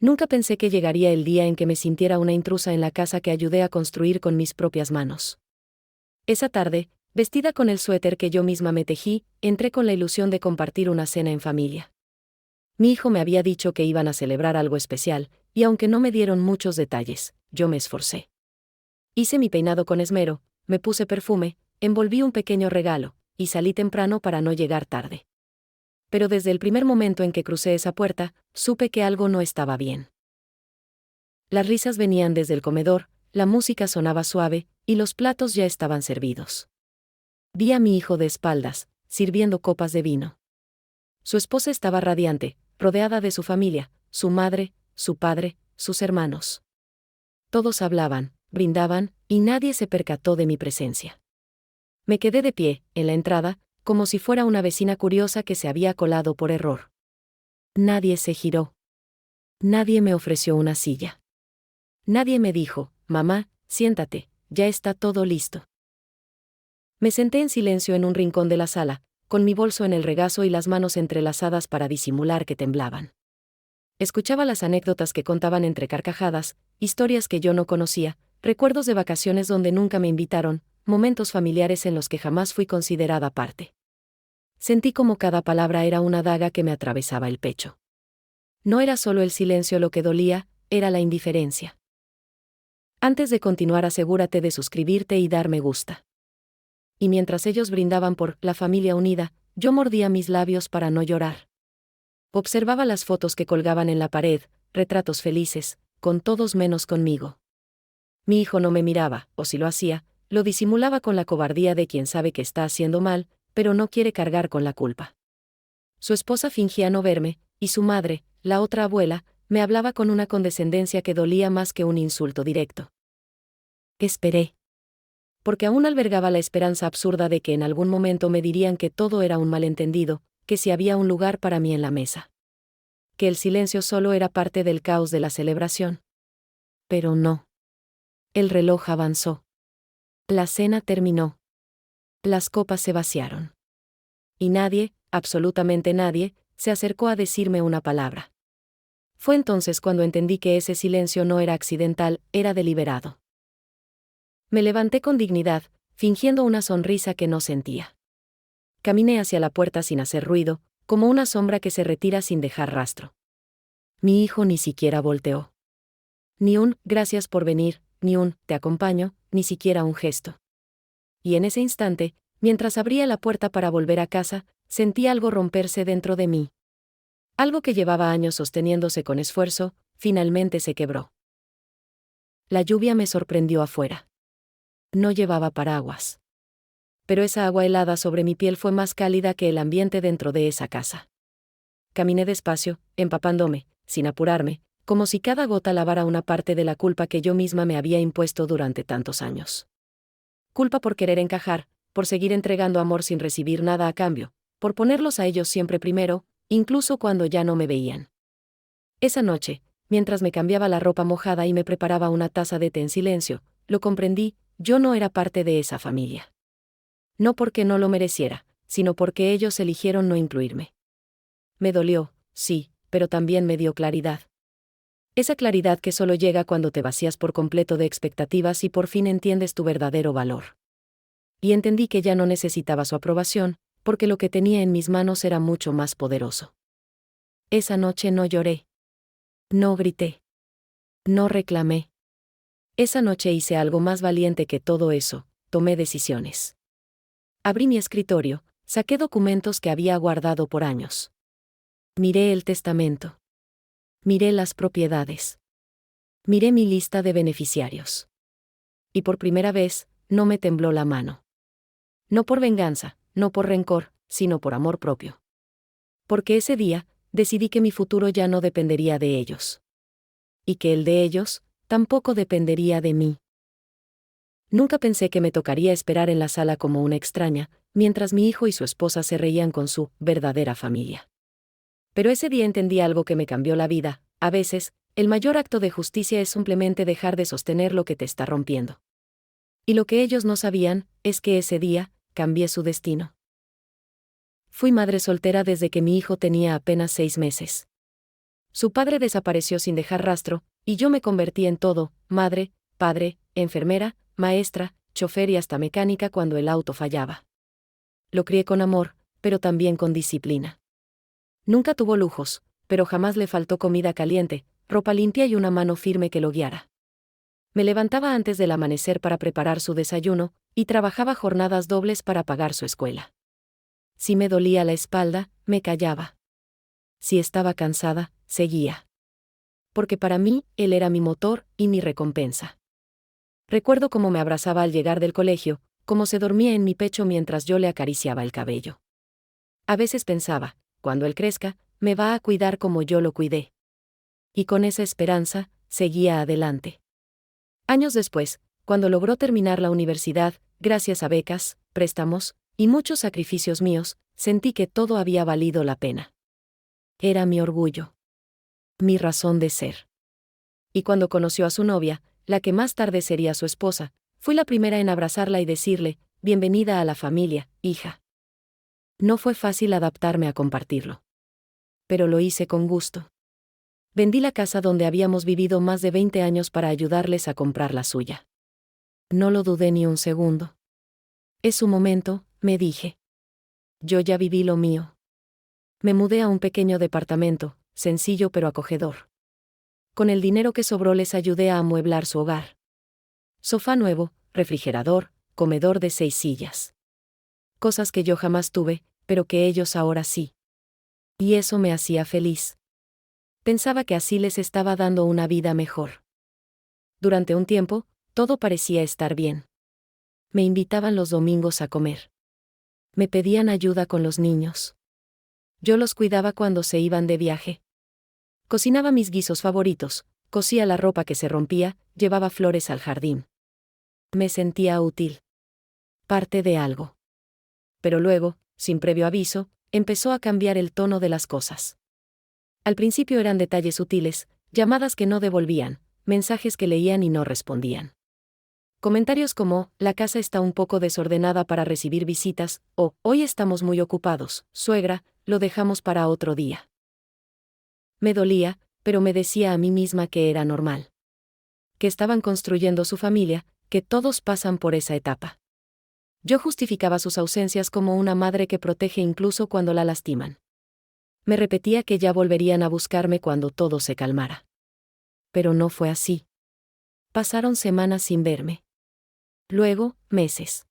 Nunca pensé que llegaría el día en que me sintiera una intrusa en la casa que ayudé a construir con mis propias manos. Esa tarde, vestida con el suéter que yo misma me tejí, entré con la ilusión de compartir una cena en familia. Mi hijo me había dicho que iban a celebrar algo especial, y aunque no me dieron muchos detalles, yo me esforcé. Hice mi peinado con esmero, me puse perfume, envolví un pequeño regalo, y salí temprano para no llegar tarde. Pero desde el primer momento en que crucé esa puerta, supe que algo no estaba bien. Las risas venían desde el comedor, la música sonaba suave, y los platos ya estaban servidos. Vi a mi hijo de espaldas, sirviendo copas de vino. Su esposa estaba radiante, rodeada de su familia, su madre, su padre, sus hermanos. Todos hablaban, brindaban, y nadie se percató de mi presencia. Me quedé de pie, en la entrada, como si fuera una vecina curiosa que se había colado por error. Nadie se giró. Nadie me ofreció una silla. Nadie me dijo, mamá, siéntate, ya está todo listo. Me senté en silencio en un rincón de la sala, con mi bolso en el regazo y las manos entrelazadas para disimular que temblaban. Escuchaba las anécdotas que contaban entre carcajadas, historias que yo no conocía, recuerdos de vacaciones donde nunca me invitaron, momentos familiares en los que jamás fui considerada parte. Sentí como cada palabra era una daga que me atravesaba el pecho. No era solo el silencio lo que dolía, era la indiferencia. Antes de continuar, asegúrate de suscribirte y dar me gusta. Y mientras ellos brindaban por la familia unida, yo mordía mis labios para no llorar. Observaba las fotos que colgaban en la pared, retratos felices, con todos menos conmigo. Mi hijo no me miraba, o si lo hacía, lo disimulaba con la cobardía de quien sabe que está haciendo mal, pero no quiere cargar con la culpa. Su esposa fingía no verme, y su madre, la otra abuela, me hablaba con una condescendencia que dolía más que un insulto directo. Esperé. Porque aún albergaba la esperanza absurda de que en algún momento me dirían que todo era un malentendido, que si había un lugar para mí en la mesa. Que el silencio solo era parte del caos de la celebración. Pero no. El reloj avanzó. La cena terminó. Las copas se vaciaron. Y nadie, absolutamente nadie, se acercó a decirme una palabra. Fue entonces cuando entendí que ese silencio no era accidental, era deliberado. Me levanté con dignidad, fingiendo una sonrisa que no sentía. Caminé hacia la puerta sin hacer ruido, como una sombra que se retira sin dejar rastro. Mi hijo ni siquiera volteó. Ni un gracias por venir, ni un te acompaño, ni siquiera un gesto. Y en ese instante, mientras abría la puerta para volver a casa, sentí algo romperse dentro de mí. Algo que llevaba años sosteniéndose con esfuerzo, finalmente se quebró. La lluvia me sorprendió afuera. No llevaba paraguas. Pero esa agua helada sobre mi piel fue más cálida que el ambiente dentro de esa casa. Caminé despacio, empapándome, sin apurarme, como si cada gota lavara una parte de la culpa que yo misma me había impuesto durante tantos años. Culpa por querer encajar, por seguir entregando amor sin recibir nada a cambio, por ponerlos a ellos siempre primero, incluso cuando ya no me veían. Esa noche, mientras me cambiaba la ropa mojada y me preparaba una taza de té en silencio, lo comprendí, yo no era parte de esa familia. No porque no lo mereciera, sino porque ellos eligieron no incluirme. Me dolió, sí, pero también me dio claridad. Esa claridad que solo llega cuando te vacías por completo de expectativas y por fin entiendes tu verdadero valor. Y entendí que ya no necesitaba su aprobación, porque lo que tenía en mis manos era mucho más poderoso. Esa noche no lloré. No grité. No reclamé. Esa noche hice algo más valiente que todo eso, tomé decisiones. Abrí mi escritorio, saqué documentos que había guardado por años. Miré el testamento. Miré las propiedades. Miré mi lista de beneficiarios. Y por primera vez, no me tembló la mano. No por venganza, no por rencor, sino por amor propio. Porque ese día, decidí que mi futuro ya no dependería de ellos. Y que el de ellos, tampoco dependería de mí. Nunca pensé que me tocaría esperar en la sala como una extraña, mientras mi hijo y su esposa se reían con su verdadera familia. Pero ese día entendí algo que me cambió la vida. A veces, el mayor acto de justicia es simplemente dejar de sostener lo que te está rompiendo. Y lo que ellos no sabían, es que ese día, cambié su destino. Fui madre soltera desde que mi hijo tenía apenas 6 meses. su padre desapareció sin dejar rastro, y yo me convertí en todo: madre, padre, enfermera, maestra, chofer y hasta mecánica cuando el auto fallaba. Lo crié con amor, pero también con disciplina. Nunca tuvo lujos, pero jamás le faltó comida caliente, ropa limpia y una mano firme que lo guiara. Me levantaba antes del amanecer para preparar su desayuno, y trabajaba jornadas dobles para pagar su escuela. Si me dolía la espalda, me callaba. Si estaba cansada, seguía. Porque para mí, él era mi motor y mi recompensa. Recuerdo cómo me abrazaba al llegar del colegio, cómo se dormía en mi pecho mientras yo le acariciaba el cabello. A veces pensaba, cuando él crezca, me va a cuidar como yo lo cuidé. Y con esa esperanza, seguía adelante. Años después, cuando logró terminar la universidad, gracias a becas, préstamos y muchos sacrificios míos, sentí que todo había valido la pena. Era mi orgullo. Mi razón de ser. Y cuando conoció a su novia, la que más tarde sería su esposa, fui la primera en abrazarla y decirle: bienvenida a la familia, hija. No fue fácil adaptarme a compartirlo. Pero lo hice con gusto. Vendí la casa donde habíamos vivido más de 20 años para ayudarles a comprar la suya. No lo dudé ni un segundo. Es su momento, me dije. Yo ya viví lo mío. Me mudé a un pequeño departamento, sencillo pero acogedor. Con el dinero que sobró les ayudé a amueblar su hogar. Sofá nuevo, refrigerador, comedor de 6 sillas. Cosas que yo jamás tuve, pero que ellos ahora sí. Y eso me hacía feliz. Pensaba que así les estaba dando una vida mejor. Durante un tiempo, todo parecía estar bien. Me invitaban los domingos a comer. Me pedían ayuda con los niños. Yo los cuidaba cuando se iban de viaje. Cocinaba mis guisos favoritos, cosía la ropa que se rompía, llevaba flores al jardín. Me sentía útil. Parte de algo. Pero luego, sin previo aviso, empezó a cambiar el tono de las cosas. Al principio eran detalles sutiles, llamadas que no devolvían, mensajes que leían y no respondían. Comentarios como: la casa está un poco desordenada para recibir visitas, o hoy estamos muy ocupados, suegra, lo dejamos para otro día. Me dolía, pero me decía a mí misma que era normal. Que estaban construyendo su familia, que todos pasan por esa etapa. Yo justificaba sus ausencias como una madre que protege incluso cuando la lastiman. Me repetía que ya volverían a buscarme cuando todo se calmara. Pero no fue así. Pasaron semanas sin verme. Luego, meses.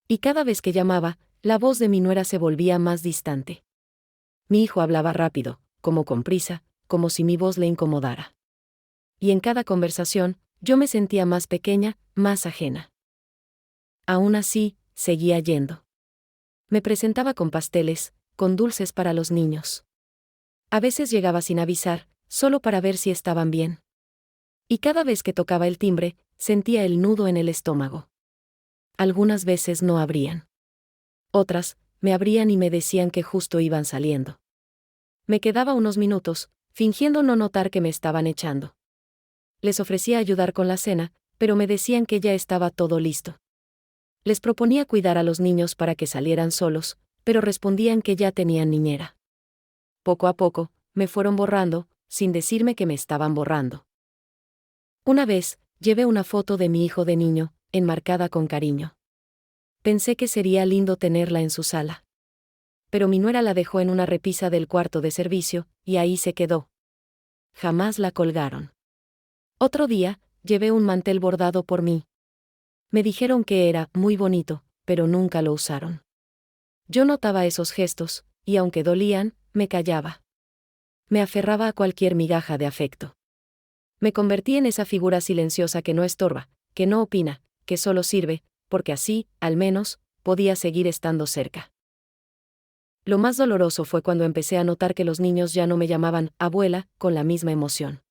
Y cada vez que llamaba, la voz de mi nuera se volvía más distante. Mi hijo hablaba rápido, como con prisa, como si mi voz le incomodara. Y en cada conversación, yo me sentía más pequeña, más ajena. Aún así, seguía yendo. Me presentaba con pasteles, con dulces para los niños. A veces llegaba sin avisar, solo para ver si estaban bien. Y cada vez que tocaba el timbre, sentía el nudo en el estómago. Algunas veces no abrían. Otras, me abrían y me decían que justo iban saliendo. Me quedaba unos minutos, fingiendo no notar que me estaban echando. Les ofrecía ayudar con la cena, pero me decían que ya estaba todo listo. Les proponía cuidar a los niños para que salieran solos, pero respondían que ya tenían niñera. Poco a poco, me fueron borrando, sin decirme que me estaban borrando. Una vez, llevé una foto de mi hijo de niño, enmarcada con cariño. Pensé que sería lindo tenerla en su sala. Pero mi nuera la dejó en una repisa del cuarto de servicio, y ahí se quedó. Jamás la colgaron. Otro día, llevé un mantel bordado por mí. Me dijeron que era muy bonito, pero nunca lo usaron. Yo notaba esos gestos, y aunque dolían, me callaba. Me aferraba a cualquier migaja de afecto. Me convertí en esa figura silenciosa que no estorba, que no opina, que solo sirve, porque así, al menos, podía seguir estando cerca. Lo más doloroso fue cuando empecé a notar que los niños ya no me llamaban abuela con la misma emoción.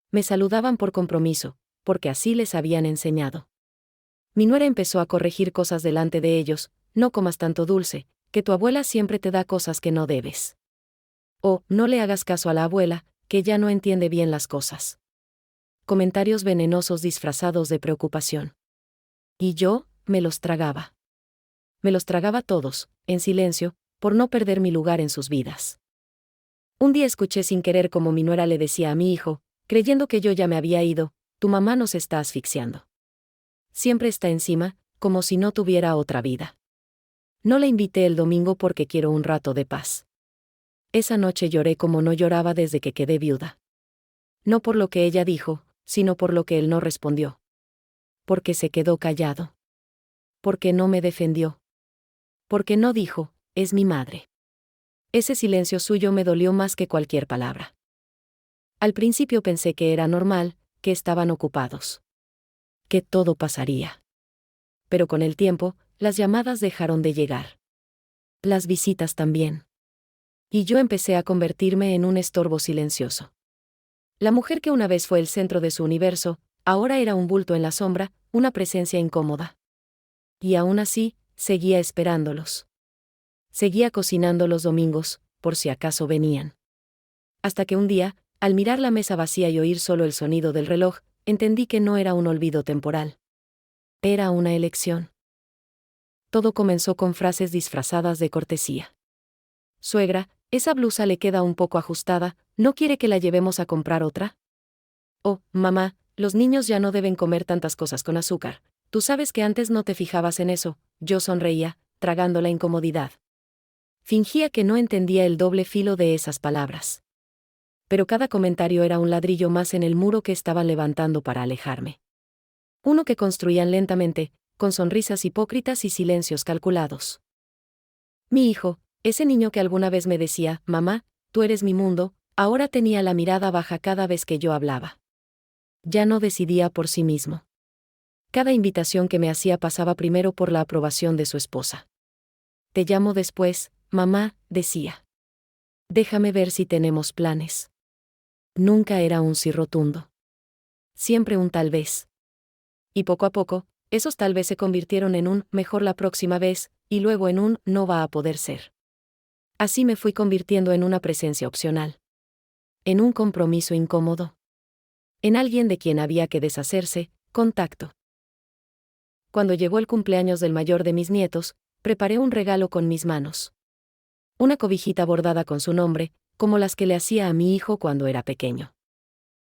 Me saludaban por compromiso, porque así les habían enseñado. Mi nuera empezó a corregir cosas delante de ellos: no comas tanto dulce, que tu abuela siempre te da cosas que no debes. O, no le hagas caso a la abuela, que ya no entiende bien las cosas. Comentarios venenosos disfrazados de preocupación. Y yo, me los tragaba. Me los tragaba todos, en silencio, por no perder mi lugar en sus vidas. Un día escuché sin querer como mi nuera le decía a mi hijo, creyendo que yo ya me había ido: tu mamá nos está asfixiando. Siempre está encima, como si no tuviera otra vida. No la invité el domingo porque quiero un rato de paz. Esa noche lloré como no lloraba desde que quedé viuda. No por lo que ella dijo, sino por lo que él no respondió. Porque se quedó callado. Porque no me defendió. Porque no dijo: es mi madre. Ese silencio suyo me dolió más que cualquier palabra. Al principio pensé que era normal, que estaban ocupados. Que todo pasaría. Pero con el tiempo, las llamadas dejaron de llegar. Las visitas también. Y yo empecé a convertirme en un estorbo silencioso. La mujer que una vez fue el centro de su universo, ahora era un bulto en la sombra, una presencia incómoda. Y aún así, seguía esperándolos. Seguía cocinando los domingos, por si acaso venían. Hasta que un día, al mirar la mesa vacía y oír solo el sonido del reloj, entendí que no era un olvido temporal. Era una elección. Todo comenzó con frases disfrazadas de cortesía. Suegra, esa blusa le queda un poco ajustada, ¿no quiere que la llevemos a comprar otra? Oh, mamá, los niños ya no deben comer tantas cosas con azúcar. Tú sabes que antes no te fijabas en eso. Yo sonreía, tragando la incomodidad. Fingía que no entendía el doble filo de esas palabras. Pero cada comentario era un ladrillo más en el muro que estaban levantando para alejarme. Uno que construían lentamente, con sonrisas hipócritas y silencios calculados. Mi hijo, ese niño que alguna vez me decía: mamá, tú eres mi mundo, ahora tenía la mirada baja cada vez que yo hablaba. Ya no decidía por sí mismo. Cada invitación que me hacía pasaba primero por la aprobación de su esposa. Te llamo después, mamá, decía. Déjame ver si tenemos planes. Nunca era un sí rotundo. Siempre un tal vez. Y poco a poco, esos tal vez se convirtieron en un mejor la próxima vez, y luego en un no va a poder ser. Así me fui convirtiendo en una presencia opcional. En un compromiso incómodo. En alguien de quien había que deshacerse, contacto. Cuando llegó el cumpleaños del mayor de mis nietos, preparé un regalo con mis manos. Una cobijita bordada con su nombre, como las que le hacía a mi hijo cuando era pequeño.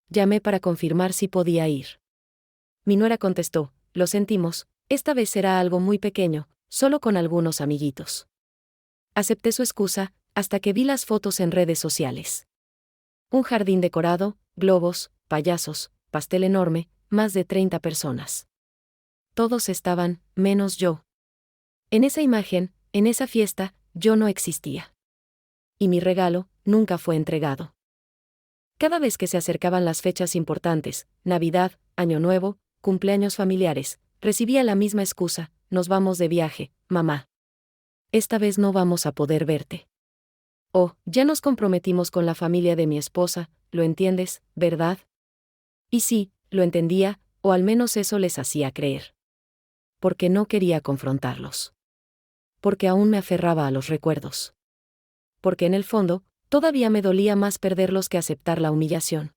Llamé para confirmar si podía ir. Mi nuera contestó: lo sentimos, esta vez será algo muy pequeño, solo con algunos amiguitos. Acepté su excusa, hasta que vi las fotos en redes sociales. Un jardín decorado, globos, payasos, pastel enorme, más de 30 personas. Todos estaban, menos yo. En esa imagen, en esa fiesta, yo no existía. Y mi regalo nunca fue entregado. Cada vez que se acercaban las fechas importantes, Navidad, Año Nuevo, cumpleaños familiares, recibía la misma excusa: nos vamos de viaje, mamá. Esta vez no vamos a poder verte. Oh, ya nos comprometimos con la familia de mi esposa, ¿lo entiendes, verdad? Y sí, lo entendía, o al menos eso les hacía creer. Porque no quería confrontarlos. Porque aún me aferraba a los recuerdos. Porque en el fondo, todavía me dolía más perderlos que aceptar la humillación.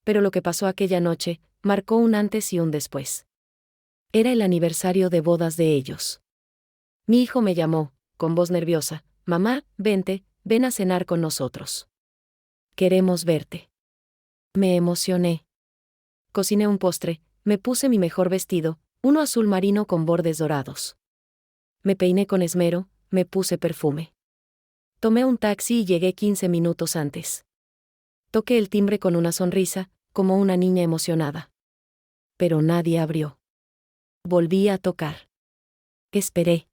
Pero lo que pasó aquella noche, marcó un antes y un después. Era el aniversario de bodas de ellos. Mi hijo me llamó, con voz nerviosa: mamá, vente, ven a cenar con nosotros. Queremos verte. Me emocioné. Cociné un postre, me puse mi mejor vestido, uno azul marino con bordes dorados. Me peiné con esmero, me puse perfume. Tomé un taxi y llegué 15 minutos antes. Toqué el timbre con una sonrisa, como una niña emocionada. Pero nadie abrió. Volví a tocar. Esperé.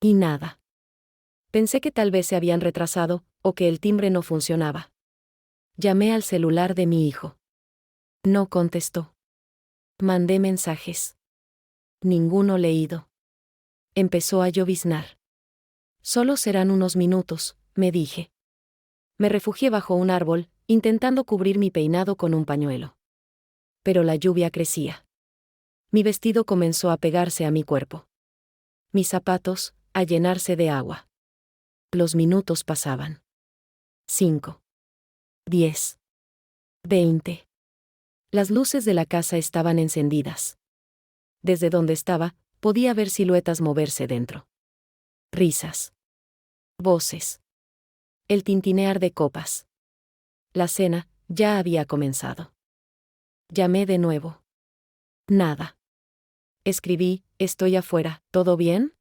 Y nada. Pensé que tal vez se habían retrasado, o que el timbre no funcionaba. Llamé al celular de mi hijo. No contestó. Mandé mensajes. Ninguno leído. Empezó a lloviznar. Solo serán unos minutos, me dije. Me refugié bajo un árbol, intentando cubrir mi peinado con un pañuelo. Pero la lluvia crecía. Mi vestido comenzó a pegarse a mi cuerpo. Mis zapatos, a llenarse de agua. Los minutos pasaban. 5. 10. 20. Las luces de la casa estaban encendidas. Desde donde estaba, podía ver siluetas moverse dentro. Risas. Voces. El tintinear de copas. La cena ya había comenzado. Llamé de nuevo. Nada. Escribí, estoy afuera, ¿todo bien?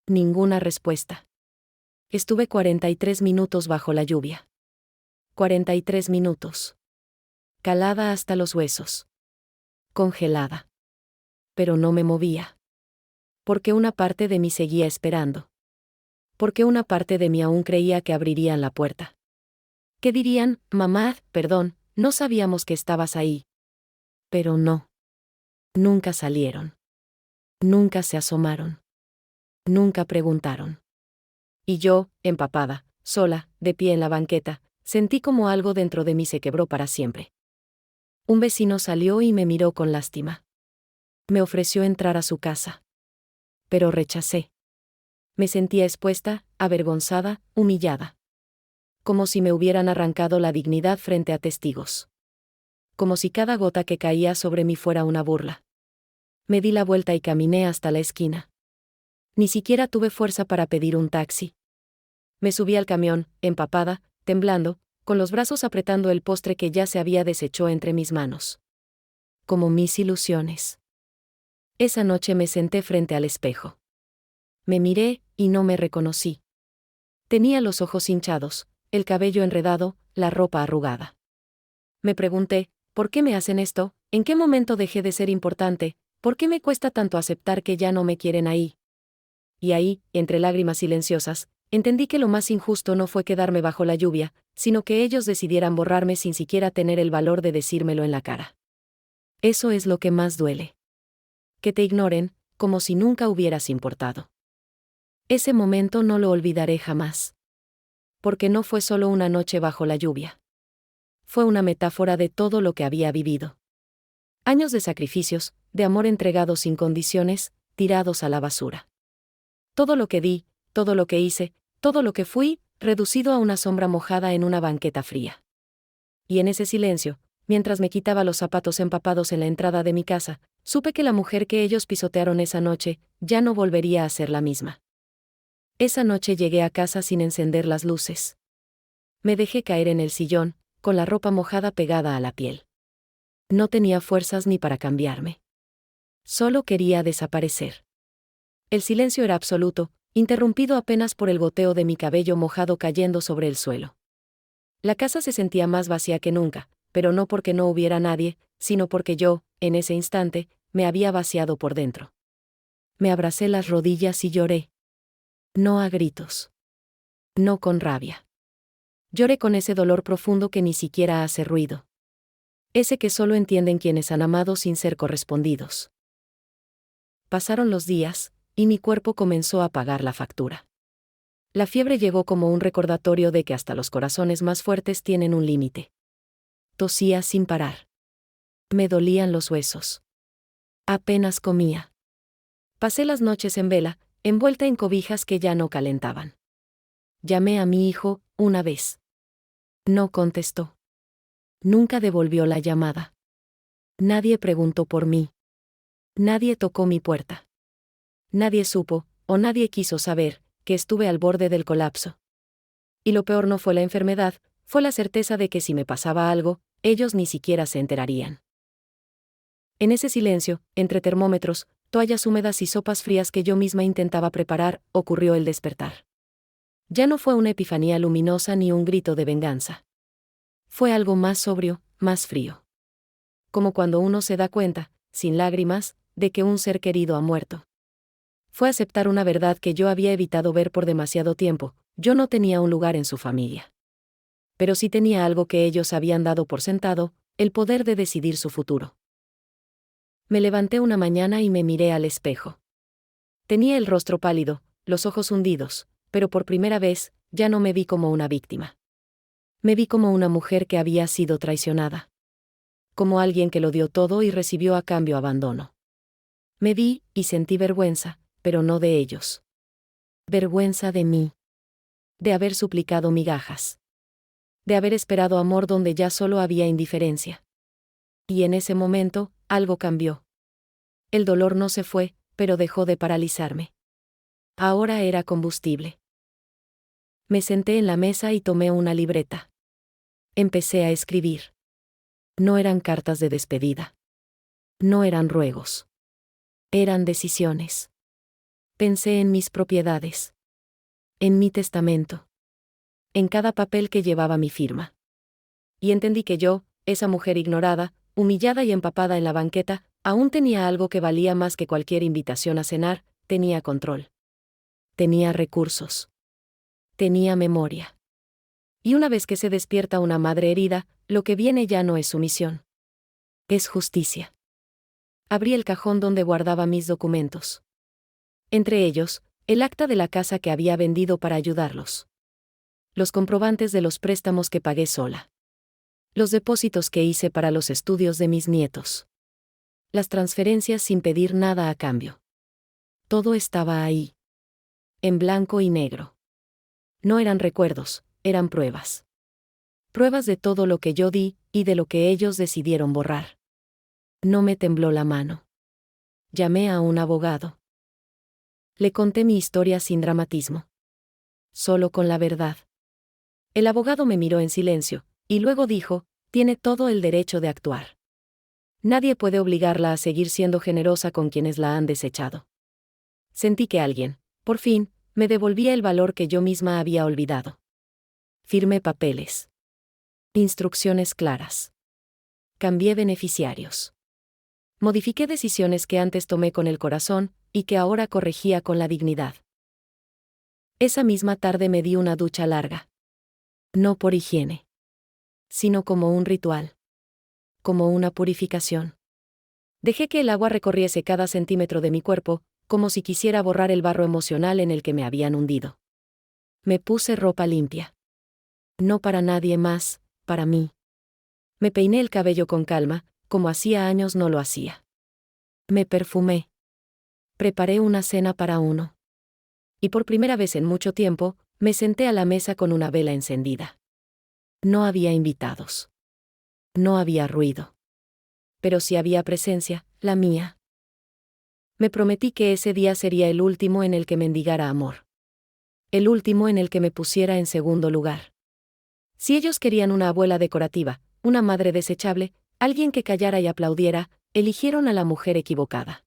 Ninguna respuesta. Estuve 43 minutos bajo la lluvia. 43 minutos. Calada hasta los huesos. Congelada. Pero no me movía. Porque una parte de mí seguía esperando. Porque una parte de mí aún creía que abrirían la puerta. ¿Qué dirían? Mamá, perdón, no sabíamos que estabas ahí. Pero no. Nunca salieron. Nunca se asomaron. Nunca preguntaron. Y yo, empapada, sola, de pie en la banqueta, sentí como algo dentro de mí se quebró para siempre. Un vecino salió y me miró con lástima. Me ofreció entrar a su casa. Pero rechacé. Me sentía expuesta, avergonzada, humillada. Como si me hubieran arrancado la dignidad frente a testigos. Como si cada gota que caía sobre mí fuera una burla. Me di la vuelta y caminé hasta la esquina. Ni siquiera tuve fuerza para pedir un taxi. Me subí al camión, empapada, temblando, con los brazos apretando el postre que ya se había deshecho entre mis manos. Como mis ilusiones. Esa noche me senté frente al espejo. Me miré, y no me reconocí. Tenía los ojos hinchados, el cabello enredado, la ropa arrugada. Me pregunté, ¿por qué me hacen esto? ¿En qué momento dejé de ser importante? ¿Por qué me cuesta tanto aceptar que ya no me quieren ahí? Y ahí, entre lágrimas silenciosas, entendí que lo más injusto no fue quedarme bajo la lluvia, sino que ellos decidieran borrarme sin siquiera tener el valor de decírmelo en la cara. Eso es lo que más duele. Que te ignoren, como si nunca hubieras importado. Ese momento no lo olvidaré jamás. Porque no fue solo una noche bajo la lluvia. Fue una metáfora de todo lo que había vivido. Años de sacrificios, de amor entregado sin condiciones, tirados a la basura. Todo lo que di, todo lo que hice, todo lo que fui, reducido a una sombra mojada en una banqueta fría. Y en ese silencio, mientras me quitaba los zapatos empapados en la entrada de mi casa, supe que la mujer que ellos pisotearon esa noche, ya no volvería a ser la misma. Esa noche llegué a casa sin encender las luces. Me dejé caer en el sillón, con la ropa mojada pegada a la piel. No tenía fuerzas ni para cambiarme. Solo quería desaparecer. El silencio era absoluto, interrumpido apenas por el goteo de mi cabello mojado cayendo sobre el suelo. La casa se sentía más vacía que nunca, pero no porque no hubiera nadie, sino porque yo, en ese instante, me había vaciado por dentro. Me abracé las rodillas y lloré. No a gritos. No con rabia. Lloré con ese dolor profundo que ni siquiera hace ruido. Ese que solo entienden quienes han amado sin ser correspondidos. Pasaron los días, y mi cuerpo comenzó a pagar la factura. La fiebre llegó como un recordatorio de que hasta los corazones más fuertes tienen un límite. Tosía sin parar. Me dolían los huesos. Apenas comía. Pasé las noches en vela, envuelta en cobijas que ya no calentaban. Llamé a mi hijo, una vez. No contestó. Nunca devolvió la llamada. Nadie preguntó por mí. Nadie tocó mi puerta. Nadie supo, o nadie quiso saber, que estuve al borde del colapso. Y lo peor no fue la enfermedad, fue la certeza de que si me pasaba algo, ellos ni siquiera se enterarían. En ese silencio, entre termómetros, toallas húmedas y sopas frías que yo misma intentaba preparar, ocurrió el despertar. Ya no fue una epifanía luminosa ni un grito de venganza. Fue algo más sobrio, más frío. Como cuando uno se da cuenta, sin lágrimas, de que un ser querido ha muerto. Fue aceptar una verdad que yo había evitado ver por demasiado tiempo: yo no tenía un lugar en su familia. Pero sí tenía algo que ellos habían dado por sentado: el poder de decidir su futuro. Me levanté una mañana y me miré al espejo. Tenía el rostro pálido, los ojos hundidos, pero por primera vez, ya no me vi como una víctima. Me vi como una mujer que había sido traicionada. Como alguien que lo dio todo y recibió a cambio abandono. Me vi, y sentí vergüenza, pero no de ellos. Vergüenza de mí. De haber suplicado migajas. De haber esperado amor donde ya solo había indiferencia. Y en ese momento, algo cambió. El dolor no se fue, pero dejó de paralizarme. Ahora era combustible. Me senté en la mesa y tomé una libreta. Empecé a escribir. No eran cartas de despedida. No eran ruegos. Eran decisiones. Pensé en mis propiedades. En mi testamento. En cada papel que llevaba mi firma. Y entendí que yo, esa mujer ignorada, humillada y empapada en la banqueta, aún tenía algo que valía más que cualquier invitación a cenar: tenía control. Tenía recursos. Tenía memoria. Y una vez que se despierta una madre herida, lo que viene ya no es sumisión. Es justicia. Abrí el cajón donde guardaba mis documentos. Entre ellos, el acta de la casa que había vendido para ayudarlos. Los comprobantes de los préstamos que pagué sola. Los depósitos que hice para los estudios de mis nietos. Las transferencias sin pedir nada a cambio. Todo estaba ahí. En blanco y negro. No eran recuerdos, eran pruebas. Pruebas de todo lo que yo di, y de lo que ellos decidieron borrar. No me tembló la mano. Llamé a un abogado. Le conté mi historia sin dramatismo. Solo con la verdad. El abogado me miró en silencio, y luego dijo: tiene todo el derecho de actuar. Nadie puede obligarla a seguir siendo generosa con quienes la han desechado. Sentí que alguien, por fin, me devolvía el valor que yo misma había olvidado. Firmé papeles. Instrucciones claras. Cambié beneficiarios. Modifiqué decisiones que antes tomé con el corazón, y que ahora corregía con la dignidad. Esa misma tarde me di una ducha larga. No por higiene. Sino como un ritual. Como una purificación. Dejé que el agua recorriese cada centímetro de mi cuerpo, como si quisiera borrar el barro emocional en el que me habían hundido. Me puse ropa limpia. No para nadie más, para mí. Me peiné el cabello con calma, como hacía años no lo hacía. Me perfumé. Preparé una cena para uno. Y por primera vez en mucho tiempo, me senté a la mesa con una vela encendida. No había invitados. No había ruido. Pero sí había presencia, la mía. Me prometí que ese día sería el último en el que mendigara amor. El último en el que me pusiera en segundo lugar. Si ellos querían una abuela decorativa, una madre desechable, alguien que callara y aplaudiera, eligieron a la mujer equivocada.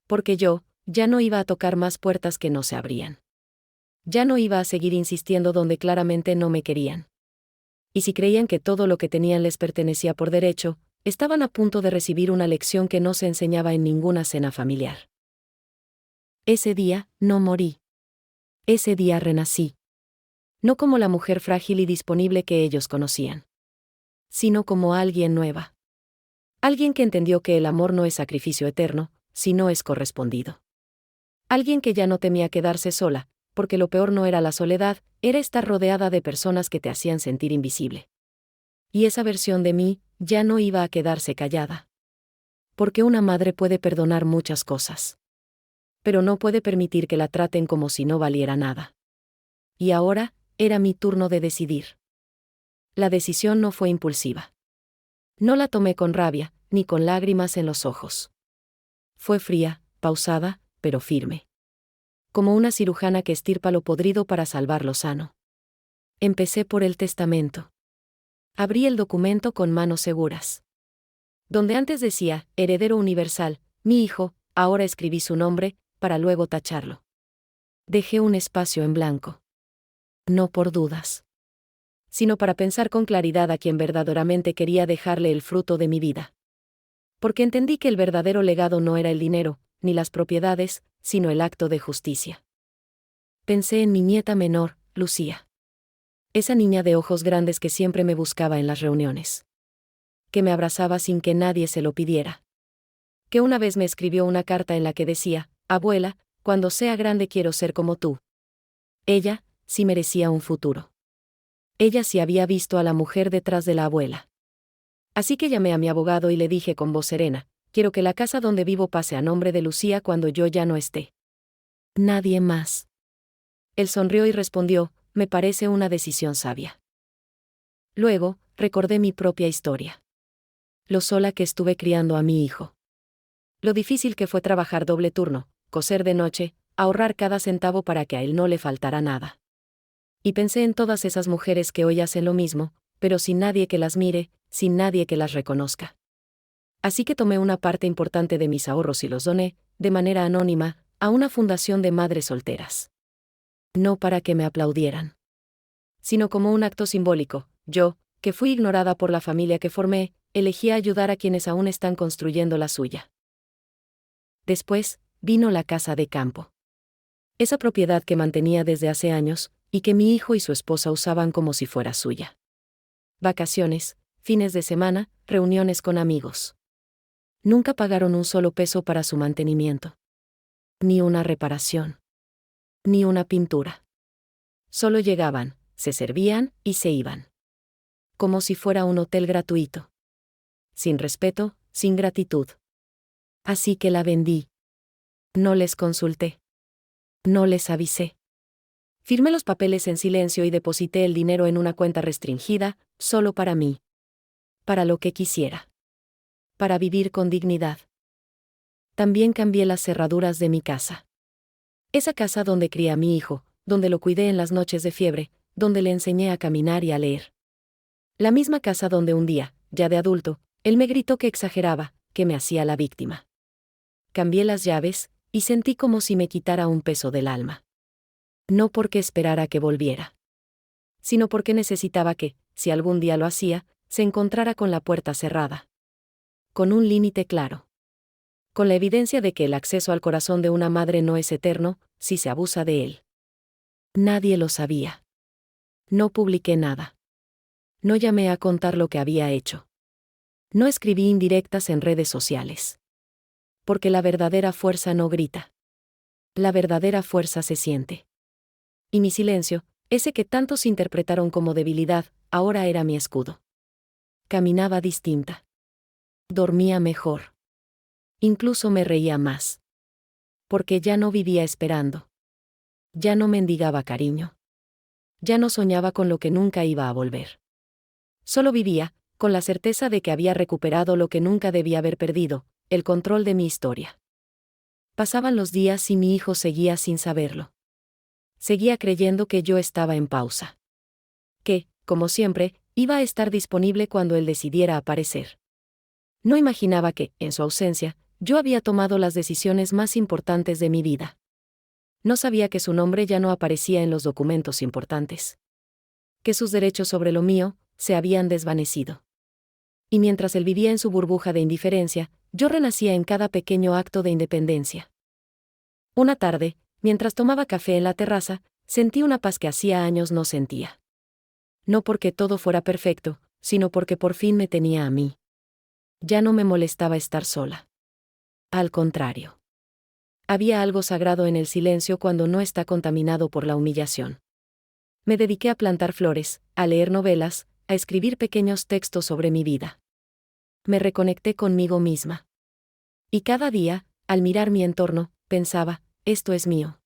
Porque yo, ya no iba a tocar más puertas que no se abrían. Ya no iba a seguir insistiendo donde claramente no me querían. Y si creían que todo lo que tenían les pertenecía por derecho, estaban a punto de recibir una lección que no se enseñaba en ninguna cena familiar. Ese día, no morí. Ese día renací. No como la mujer frágil y disponible que ellos conocían. Sino como alguien nueva. Alguien que entendió que el amor no es sacrificio eterno, sino es correspondido. Alguien que ya no temía quedarse sola, porque lo peor no era la soledad, era estar rodeada de personas que te hacían sentir invisible. Y esa versión de mí, ya no iba a quedarse callada. Porque una madre puede perdonar muchas cosas. Pero no puede permitir que la traten como si no valiera nada. Y ahora, era mi turno de decidir. La decisión no fue impulsiva. No la tomé con rabia, ni con lágrimas en los ojos. Fue fría, pausada, pero firme. Como una cirujana que estirpa lo podrido para salvar lo sano. Empecé por el testamento. Abrí el documento con manos seguras. Donde antes decía, heredero universal, mi hijo, ahora escribí su nombre, para luego tacharlo. Dejé un espacio en blanco. No por dudas. Sino para pensar con claridad a quien verdaderamente quería dejarle el fruto de mi vida. Porque entendí que el verdadero legado no era el dinero, ni las propiedades, sino el acto de justicia. Pensé en mi nieta menor, Lucía. Esa niña de ojos grandes que siempre me buscaba en las reuniones. Que me abrazaba sin que nadie se lo pidiera. Que una vez me escribió una carta en la que decía: abuela, cuando sea grande quiero ser como tú. Ella, sí merecía un futuro. Ella sí había visto a la mujer detrás de la abuela. Así que llamé a mi abogado y le dije con voz serena: quiero que la casa donde vivo pase a nombre de Lucía cuando yo ya no esté. Nadie más. Él sonrió y respondió: me parece una decisión sabia. Luego, recordé mi propia historia. Lo sola que estuve criando a mi hijo. Lo difícil que fue trabajar doble turno, coser de noche, ahorrar cada centavo para que a él no le faltara nada. Y pensé en todas esas mujeres que hoy hacen lo mismo, pero sin nadie que las mire, sin nadie que las reconozca. Así que tomé una parte importante de mis ahorros y los doné, de manera anónima, a una fundación de madres solteras. No para que me aplaudieran, sino como un acto simbólico. Yo, que fui ignorada por la familia que formé, elegí ayudar a quienes aún están construyendo la suya. Después, vino la casa de campo. Esa propiedad que mantenía desde hace años, y que mi hijo y su esposa usaban como si fuera suya. Vacaciones, fines de semana, reuniones con amigos. Nunca pagaron un solo peso para su mantenimiento. Ni una reparación. Ni una pintura. Solo llegaban, se servían y se iban. Como si fuera un hotel gratuito. Sin respeto, sin gratitud. Así que la vendí. No les consulté. No les avisé. Firmé los papeles en silencio y deposité el dinero en una cuenta restringida, solo para mí. Para lo que quisiera. Para vivir con dignidad. También cambié las cerraduras de mi casa. Esa casa donde crié a mi hijo, donde lo cuidé en las noches de fiebre, donde le enseñé a caminar y a leer. La misma casa donde un día, ya de adulto, él me gritó que exageraba, que me hacía la víctima. Cambié las llaves, y sentí como si me quitara un peso del alma. No porque esperara que volviera, sino porque necesitaba que, si algún día lo hacía, se encontrara con la puerta cerrada. Con un límite claro. Con la evidencia de que el acceso al corazón de una madre no es eterno, si se abusa de él. Nadie lo sabía. No publiqué nada. No llamé a contar lo que había hecho. No escribí indirectas en redes sociales. Porque la verdadera fuerza no grita. La verdadera fuerza se siente. Y mi silencio, ese que tantos interpretaron como debilidad, ahora era mi escudo. Caminaba distinta. Dormía mejor. Incluso me reía más. Porque ya no vivía esperando. Ya no mendigaba cariño. Ya no soñaba con lo que nunca iba a volver. Solo vivía, con la certeza de que había recuperado lo que nunca debía haber perdido, el control de mi historia. Pasaban los días y mi hijo seguía sin saberlo. Seguía creyendo que yo estaba en pausa. Que, como siempre, iba a estar disponible cuando él decidiera aparecer. No imaginaba que, en su ausencia, yo había tomado las decisiones más importantes de mi vida. No sabía que su nombre ya no aparecía en los documentos importantes. Que sus derechos sobre lo mío se habían desvanecido. Y mientras él vivía en su burbuja de indiferencia, yo renacía en cada pequeño acto de independencia. Una tarde, mientras tomaba café en la terraza, sentí una paz que hacía años no sentía. No porque todo fuera perfecto, sino porque por fin me tenía a mí. Ya no me molestaba estar sola. Al contrario. Había algo sagrado en el silencio cuando no está contaminado por la humillación. Me dediqué a plantar flores, a leer novelas, a escribir pequeños textos sobre mi vida. Me reconecté conmigo misma. Y cada día, al mirar mi entorno, pensaba, esto es mío.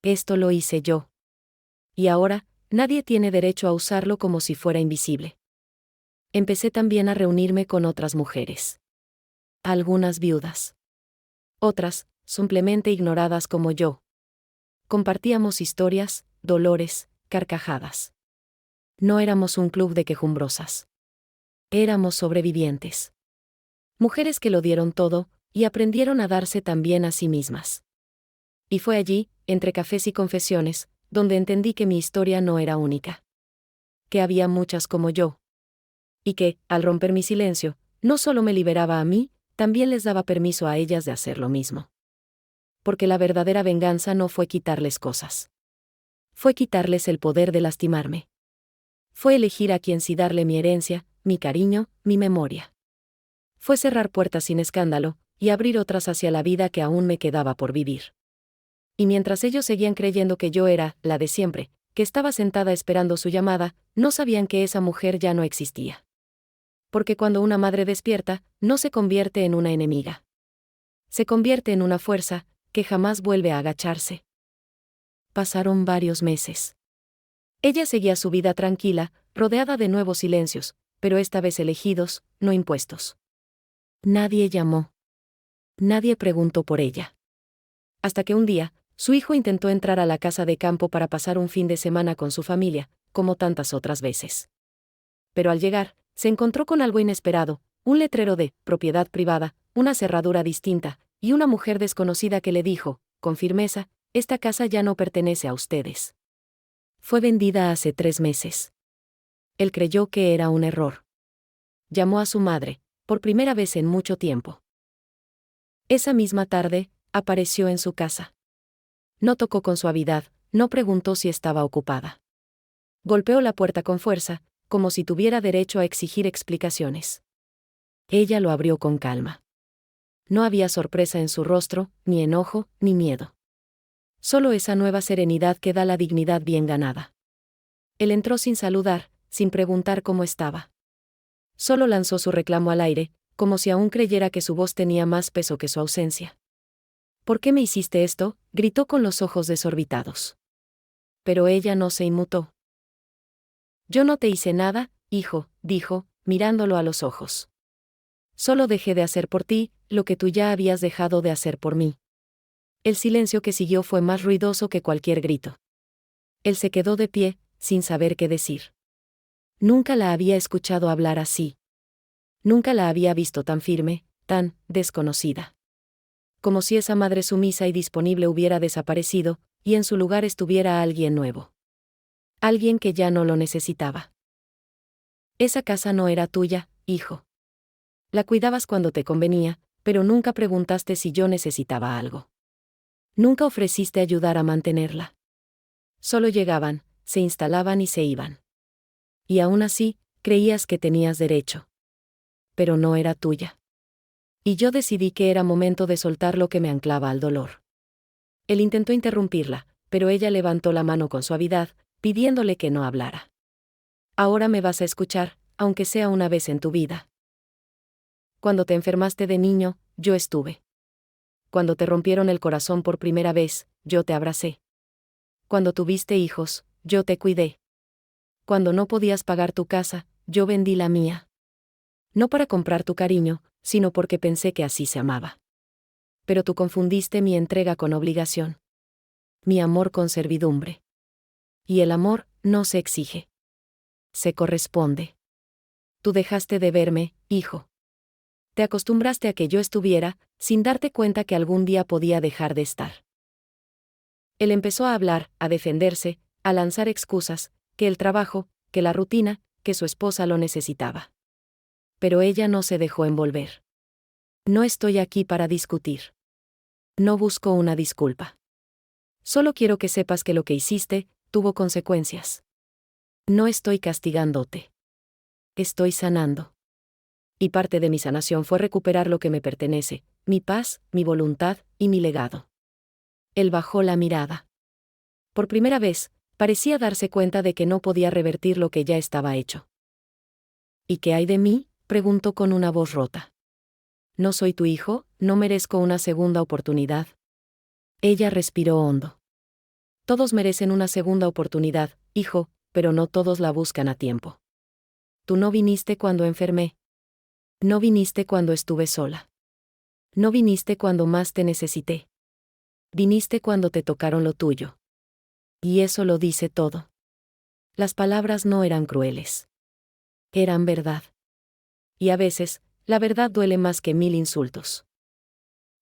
Esto lo hice yo. Y ahora, nadie tiene derecho a usarlo como si fuera invisible. Empecé también a reunirme con otras mujeres. Algunas viudas. Otras, simplemente ignoradas como yo. Compartíamos historias, dolores, carcajadas. No éramos un club de quejumbrosas. Éramos sobrevivientes. Mujeres que lo dieron todo, y aprendieron a darse también a sí mismas. Y fue allí, entre cafés y confesiones, donde entendí que mi historia no era única. Que había muchas como yo. Y que, al romper mi silencio, no solo me liberaba a mí, también les daba permiso a ellas de hacer lo mismo. Porque la verdadera venganza no fue quitarles cosas. Fue quitarles el poder de lastimarme. Fue elegir a quien sí darle mi herencia, mi cariño, mi memoria. Fue cerrar puertas sin escándalo, y abrir otras hacia la vida que aún me quedaba por vivir. Y mientras ellos seguían creyendo que yo era, la de siempre, que estaba sentada esperando su llamada, no sabían que esa mujer ya no existía. Porque cuando una madre despierta, no se convierte en una enemiga. Se convierte en una fuerza, que jamás vuelve a agacharse. Pasaron varios meses. Ella seguía su vida tranquila, rodeada de nuevos silencios, pero esta vez elegidos, no impuestos. Nadie llamó. Nadie preguntó por ella. Hasta que un día, Su hijo intentó entrar a la casa de campo para pasar un fin de semana con su familia, como tantas otras veces. Pero al llegar, se encontró con algo inesperado, un letrero de propiedad privada, una cerradura distinta, y una mujer desconocida que le dijo, con firmeza, esta casa ya no pertenece a ustedes. Fue vendida hace 3 meses. Él creyó que era un error. Llamó a su madre, por primera vez en mucho tiempo. Esa misma tarde, apareció en su casa. No tocó con suavidad, no preguntó si estaba ocupada. Golpeó la puerta con fuerza, como si tuviera derecho a exigir explicaciones. Ella lo abrió con calma. No había sorpresa en su rostro, ni enojo, ni miedo. Solo esa nueva serenidad que da la dignidad bien ganada. Él entró sin saludar, sin preguntar cómo estaba. Solo lanzó su reclamo al aire, como si aún creyera que su voz tenía más peso que su ausencia. ¿Por qué me hiciste esto?, gritó con los ojos desorbitados. Pero ella no se inmutó. Yo no te hice nada, hijo, dijo, mirándolo a los ojos. Solo dejé de hacer por ti lo que tú ya habías dejado de hacer por mí. El silencio que siguió fue más ruidoso que cualquier grito. Él se quedó de pie, sin saber qué decir. Nunca la había escuchado hablar así. Nunca la había visto tan firme, tan desconocida. Como si esa madre sumisa y disponible hubiera desaparecido, y en su lugar estuviera alguien nuevo. Alguien que ya no lo necesitaba. Esa casa no era tuya, hijo. La cuidabas cuando te convenía, pero nunca preguntaste si yo necesitaba algo. Nunca ofreciste ayudar a mantenerla. Solo llegaban, se instalaban y se iban. Y aún así, creías que tenías derecho. Pero no era tuya. Y yo decidí que era momento de soltar lo que me anclaba al dolor. Él intentó interrumpirla, pero ella levantó la mano con suavidad, pidiéndole que no hablara. Ahora me vas a escuchar, aunque sea una vez en tu vida. Cuando te enfermaste de niño, yo estuve. Cuando te rompieron el corazón por primera vez, yo te abracé. Cuando tuviste hijos, yo te cuidé. Cuando no podías pagar tu casa, yo vendí la mía. No para comprar tu cariño, sino porque pensé que así se amaba. Pero tú confundiste mi entrega con obligación. Mi amor con servidumbre. Y el amor no se exige. Se corresponde. Tú dejaste de verme, hijo. Te acostumbraste a que yo estuviera, sin darte cuenta que algún día podía dejar de estar. Él empezó a hablar, a defenderse, a lanzar excusas, que el trabajo, que la rutina, que su esposa lo necesitaba. Pero ella no se dejó envolver. No estoy aquí para discutir. No busco una disculpa. Solo quiero que sepas que lo que hiciste, tuvo consecuencias. No estoy castigándote. Estoy sanando. Y parte de mi sanación fue recuperar lo que me pertenece, mi paz, mi voluntad y mi legado. Él bajó la mirada. Por primera vez, parecía darse cuenta de que no podía revertir lo que ya estaba hecho. ¿Y qué hay de mí?, preguntó con una voz rota. ¿No soy tu hijo? ¿No merezco una segunda oportunidad? Ella respiró hondo. Todos merecen una segunda oportunidad, hijo, pero no todos la buscan a tiempo. Tú no viniste cuando enfermé. No viniste cuando estuve sola. No viniste cuando más te necesité. Viniste cuando te tocaron lo tuyo. Y eso lo dice todo. Las palabras no eran crueles. Eran verdad. Y a veces, la verdad duele más que 1000 insultos.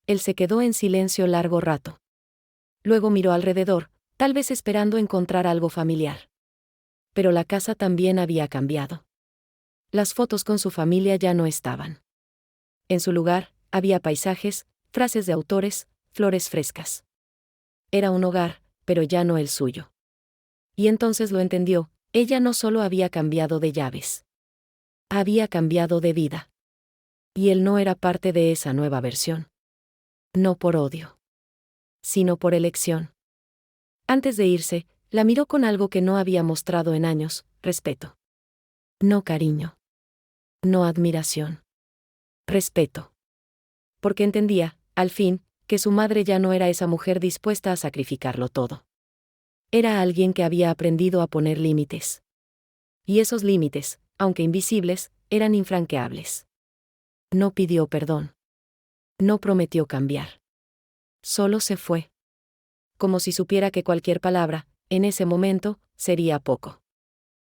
Él se quedó en silencio largo rato. Luego miró alrededor, tal vez esperando encontrar algo familiar. Pero la casa también había cambiado. Las fotos con su familia ya no estaban. En su lugar, había paisajes, frases de autores, flores frescas. Era un hogar, pero ya no el suyo. Y entonces lo entendió, ella no solo había cambiado de llaves. Había cambiado de vida. Y él no era parte de esa nueva versión. No por odio. Sino por elección. Antes de irse, la miró con algo que no había mostrado en años, respeto. No cariño. No admiración. Respeto. Porque entendía, al fin, que su madre ya no era esa mujer dispuesta a sacrificarlo todo. Era alguien que había aprendido a poner límites. Y esos límites, aunque invisibles, eran infranqueables. No pidió perdón. No prometió cambiar. Solo se fue. como si supiera que cualquier palabra, en ese momento, sería poco.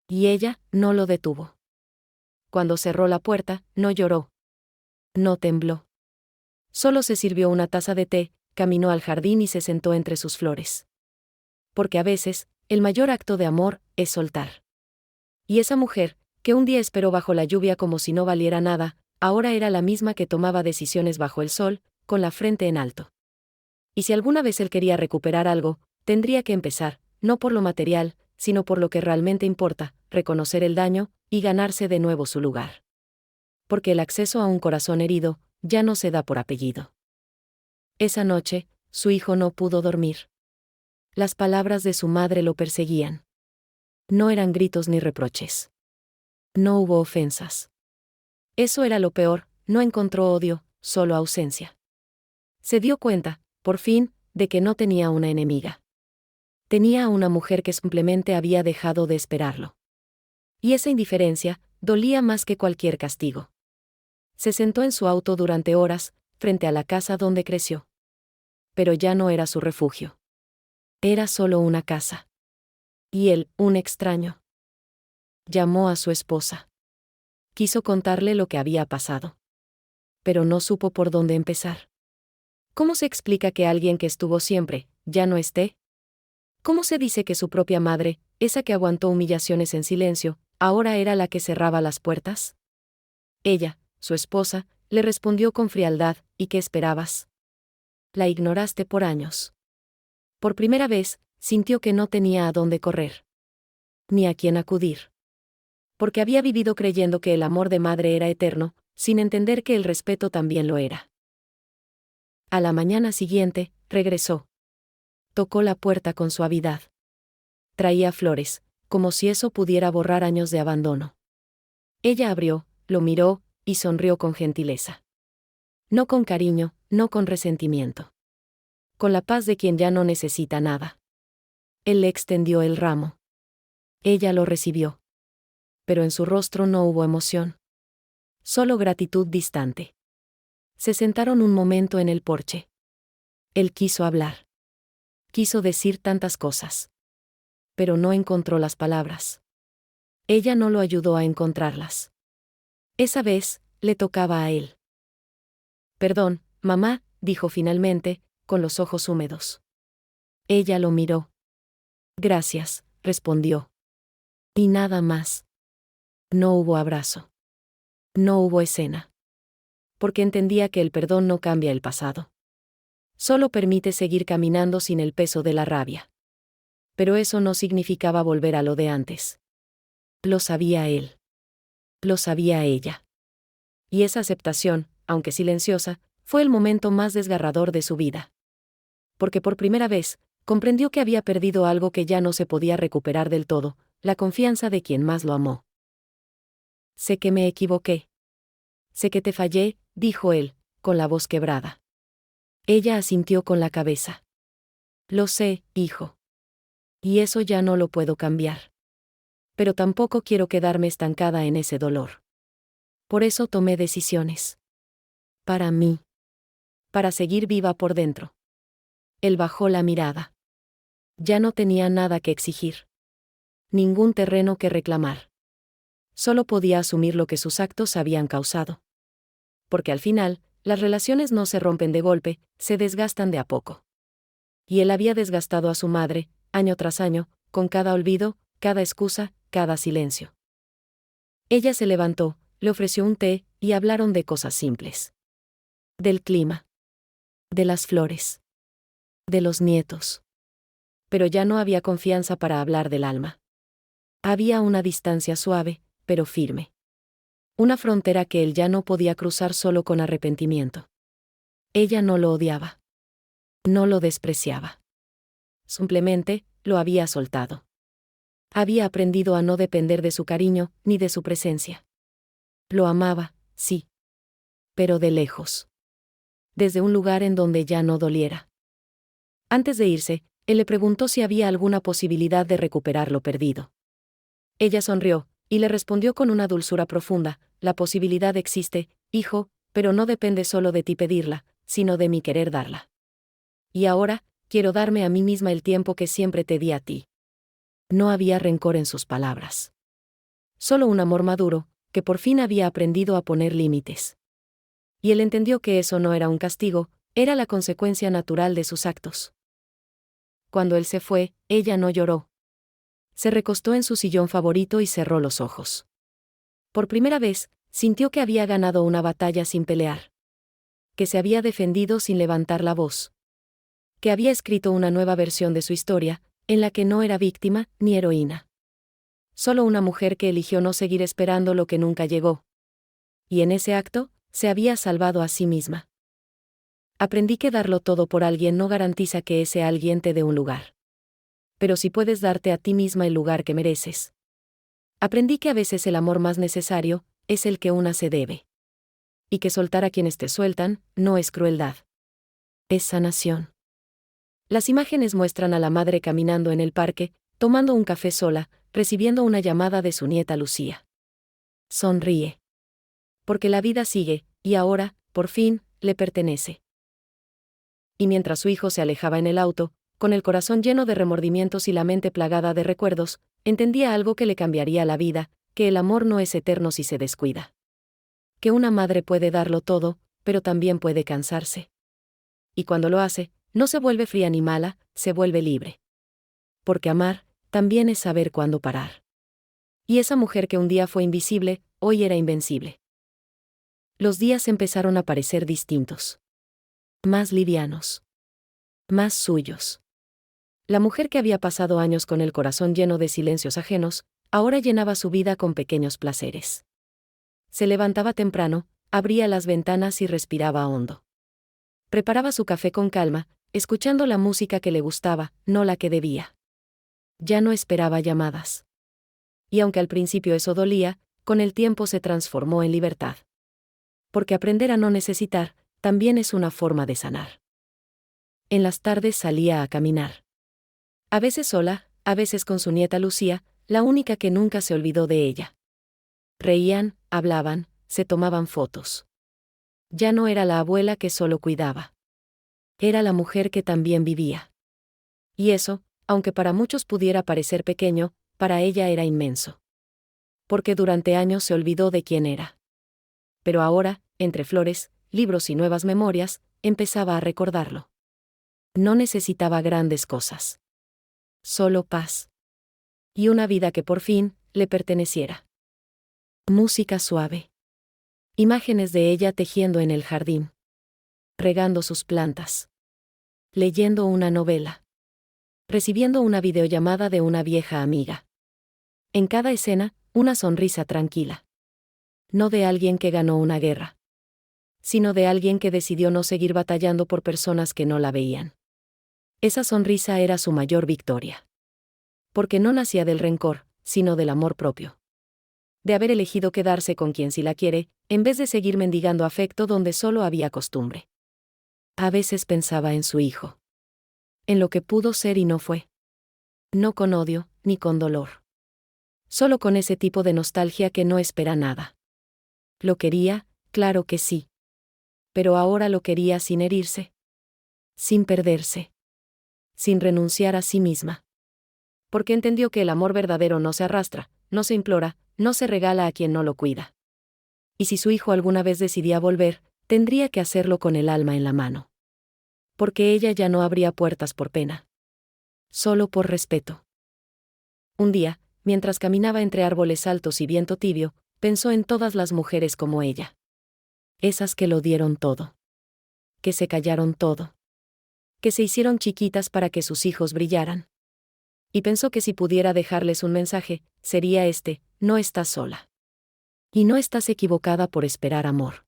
Y ella no lo detuvo. Cuando cerró la puerta, no lloró. No tembló. Solo se sirvió una taza de té, caminó al jardín y se sentó entre sus flores. Porque a veces, el mayor acto de amor es soltar. Y esa mujer, que un día esperó bajo la lluvia como si no valiera nada, ahora era la misma que tomaba decisiones bajo el sol, con la frente en alto. Y si alguna vez él quería recuperar algo, tendría que empezar, no por lo material, sino por lo que realmente importa, reconocer el daño, y ganarse de nuevo su lugar. Porque el acceso a un corazón herido, ya no se da por apellido. Esa noche, su hijo no pudo dormir. Las palabras de su madre lo perseguían. No eran gritos ni reproches. No hubo ofensas. Eso era lo peor, no encontró odio, solo ausencia. Se dio cuenta, por fin, de que no tenía una enemiga. Tenía a una mujer que simplemente había dejado de esperarlo. Y esa indiferencia dolía más que cualquier castigo. Se sentó en su auto durante horas, frente a la casa donde creció. Pero ya no era su refugio. Era solo una casa. Y él, un extraño. Llamó a su esposa. Quiso contarle lo que había pasado. Pero no supo por dónde empezar. ¿Cómo se explica que alguien que estuvo siempre, ya no esté? ¿Cómo se dice que su propia madre, esa que aguantó humillaciones en silencio, ahora era la que cerraba las puertas? Ella, su esposa, le respondió con frialdad: ¿y qué esperabas? La ignoraste por años. Por primera vez, sintió que no tenía a dónde correr. Ni a quién acudir. Porque había vivido creyendo que el amor de madre era eterno, sin entender que el respeto también lo era. A la mañana siguiente, regresó. Tocó la puerta con suavidad. Traía flores, como si eso pudiera borrar años de abandono. Ella abrió, lo miró, y sonrió con gentileza. No con cariño, no con resentimiento. Con la paz de quien ya no necesita nada. Él le extendió el ramo. Ella lo recibió. Pero en su rostro no hubo emoción. Solo gratitud distante. Se sentaron un momento en el porche. Él quiso hablar. Quiso decir tantas cosas. Pero no encontró las palabras. Ella no lo ayudó a encontrarlas. Esa vez, le tocaba a él. Perdón, mamá, dijo finalmente, con los ojos húmedos. Ella lo miró. Gracias, respondió. Y nada más. No hubo abrazo. No hubo escena. Porque entendía que el perdón no cambia el pasado. Solo permite seguir caminando sin el peso de la rabia. Pero eso no significaba volver a lo de antes. Lo sabía él. Lo sabía ella. Y esa aceptación, aunque silenciosa, fue el momento más desgarrador de su vida. Porque por primera vez, comprendió que había perdido algo que ya no se podía recuperar del todo, la confianza de quien más lo amó. Sé que me equivoqué. Sé que te fallé, dijo él, con la voz quebrada. Ella asintió con la cabeza. Lo sé, hijo. Y eso ya no lo puedo cambiar. Pero tampoco quiero quedarme estancada en ese dolor. Por eso tomé decisiones. Para mí. Para seguir viva por dentro. Él bajó la mirada. Ya no tenía nada que exigir. Ningún terreno que reclamar. Solo podía asumir lo que sus actos habían causado. Porque al final, las relaciones no se rompen de golpe, se desgastan de a poco. Y él había desgastado a su madre, año tras año, con cada olvido, cada excusa, cada silencio. Ella se levantó, le ofreció un té, y hablaron de cosas simples. Del clima. De las flores. De los nietos. Pero ya no había confianza para hablar del alma. Había una distancia suave, pero firme. Una frontera que él ya no podía cruzar solo con arrepentimiento. Ella no lo odiaba. No lo despreciaba. Simplemente, lo había soltado. Había aprendido a no depender de su cariño, ni de su presencia. Lo amaba, sí. Pero de lejos. Desde un lugar en donde ya no doliera. Antes de irse, él le preguntó si había alguna posibilidad de recuperar lo perdido. Ella sonrió, y le respondió con una dulzura profunda: la posibilidad existe, hijo, pero no depende solo de ti pedirla, sino de mí querer darla. Y ahora, Quiero darme a mí misma el tiempo que siempre te di a ti. No había rencor en sus palabras. Solo un amor maduro, que por fin había aprendido a poner límites. Y él entendió que eso no era un castigo, era la consecuencia natural de sus actos. Cuando él se fue, ella no lloró. Se recostó en su sillón favorito y cerró los ojos. Por primera vez, sintió que había ganado una batalla sin pelear. Que se había defendido sin levantar la voz. Que había escrito una nueva versión de su historia, en la que no era víctima ni heroína. Solo una mujer que eligió no seguir esperando lo que nunca llegó. Y en ese acto, se había salvado a sí misma. Aprendí que darlo todo por alguien no garantiza que ese alguien te dé un lugar. Pero sí puedes darte a ti misma el lugar que mereces. Aprendí que a veces el amor más necesario es el que una se debe. Y que soltar a quienes te sueltan no es crueldad. Es sanación. Las imágenes muestran a la madre caminando en el parque, tomando un café sola, recibiendo una llamada de su nieta Lucía. Sonríe. Porque la vida sigue, y ahora, por fin, le pertenece. Y mientras su hijo se alejaba en el auto, con el corazón lleno de remordimientos y la mente plagada de recuerdos, entendía algo que le cambiaría la vida, que el amor no es eterno si se descuida. Que una madre puede darlo todo, pero también puede cansarse. Y cuando lo hace, no se vuelve fría ni mala, se vuelve libre. Porque amar, también es saber cuándo parar. Y esa mujer que un día fue invisible, hoy era invencible. Los días empezaron a parecer distintos. Más livianos. Más suyos. La mujer que había pasado años con el corazón lleno de silencios ajenos, ahora llenaba su vida con pequeños placeres. Se levantaba temprano, abría las ventanas y respiraba hondo. Preparaba su café con calma, escuchando la música que le gustaba, no la que debía. Ya no esperaba llamadas. Y aunque al principio eso dolía, con el tiempo se transformó en libertad. Porque aprender a no necesitar, también es una forma de sanar. En las tardes salía a caminar. A veces sola, a veces con su nieta Lucía, la única que nunca se olvidó de ella. Reían, hablaban, se tomaban fotos. Ya no era la abuela que solo cuidaba. Era la mujer que también vivía. Y eso, aunque para muchos pudiera parecer pequeño, para ella era inmenso. Porque durante años se olvidó de quién era. Pero ahora, entre flores, libros y nuevas memorias, empezaba a recordarlo. No necesitaba grandes cosas. Solo paz. Y una vida que por fin le perteneciera. Música suave. Imágenes de ella tejiendo en el jardín. Regando sus plantas. Leyendo una novela. Recibiendo una videollamada de una vieja amiga. En cada escena, una sonrisa tranquila. No de alguien que ganó una guerra. Sino de alguien que decidió no seguir batallando por personas que no la veían. Esa sonrisa era su mayor victoria. Porque no nacía del rencor, sino del amor propio. De haber elegido quedarse con quien sí la quiere, en vez de seguir mendigando afecto donde solo había costumbre. A veces pensaba en su hijo. En lo que pudo ser y no fue. No con odio, ni con dolor. Solo con ese tipo de nostalgia que no espera nada. ¿Lo quería? Claro que sí. Pero ahora lo quería sin herirse. Sin perderse. Sin renunciar a sí misma. Porque entendió que el amor verdadero no se arrastra, no se implora, no se regala a quien no lo cuida. Y si su hijo alguna vez decidía volver, tendría que hacerlo con el alma en la mano. Porque ella ya no abría puertas por pena. Solo por respeto. Un día, mientras caminaba entre árboles altos y viento tibio, pensó en todas las mujeres como ella. Esas que lo dieron todo. Que se callaron todo. Que se hicieron chiquitas para que sus hijos brillaran. Y pensó que si pudiera dejarles un mensaje, sería este: no estás sola. Y no estás equivocada por esperar amor.